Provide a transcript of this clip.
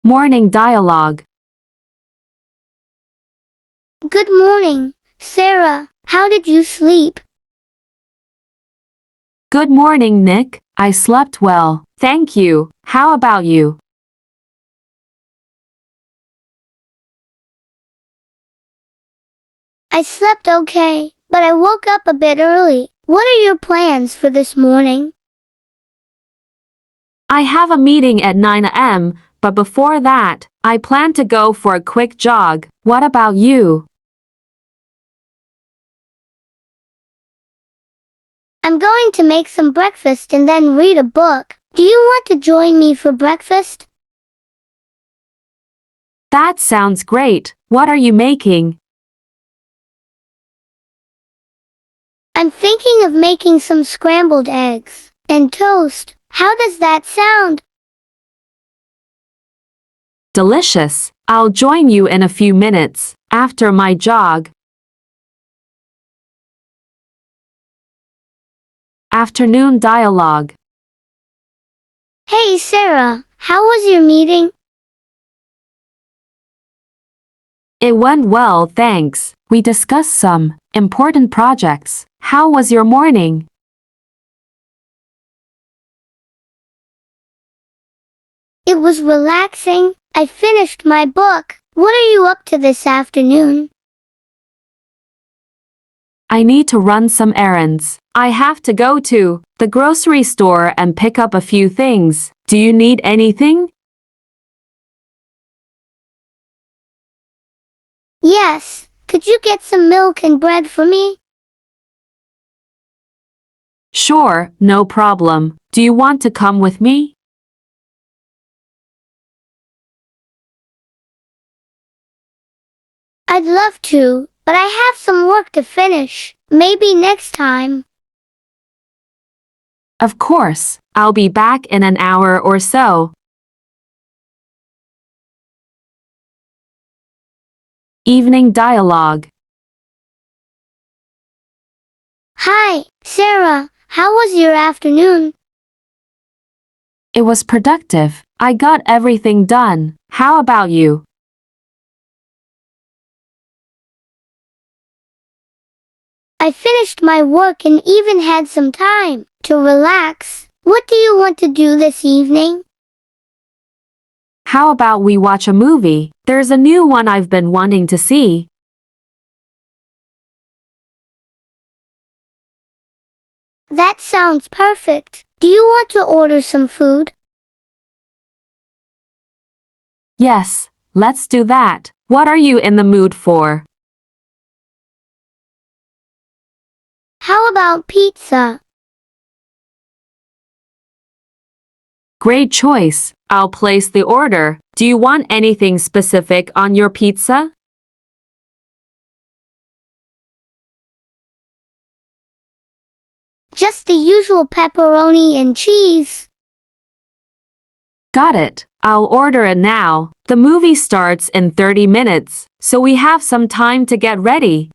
Morning dialogue. Good morning, Sarah. How did you sleep? Good morning, Nick. I slept well. Thank you. How about you? I slept okay, but I woke up a bit early. What are your plans for this morning? I have a meeting at 9 a.m., but before that, I plan to go for a quick jog. What about you? I'm going to make some breakfast and then read a book. Do you want to join me for breakfast? That sounds great. What are you making? I'm thinking of making some scrambled eggs and toast. How does that sound? Delicious. I'll join you in a few minutes, after my jog. Afternoon dialogue. Hey Sarah, how was your meeting? It went well, thanks. We discussed some important projects. How was your morning? It was relaxing. I finished my book. What are you up to this afternoon? I need to run some errands. I have to go to the grocery store and pick up a few things. Do you need anything? Yes. Could you get some milk and bread for me? Sure, no problem. Do you want to come with me? I'd love to, but I have some work to finish. Maybe next time. Of course. I'll be back in an hour or so. Evening dialogue. Hi, Sarah. How was your afternoon? It was productive. I got everything done. How about you? I finished my work and even had some time to relax. What do you want to do this evening? How about we watch a movie? There's a new one I've been wanting to see. That sounds perfect. Do you want to order some food? Yes, let's do that. What are you in the mood for? How about pizza? Great choice. I'll place the order. Do you want anything specific on your pizza? Just the usual pepperoni and cheese. Got it. I'll order it now. The movie starts in 30 minutes, so we have some time to get ready.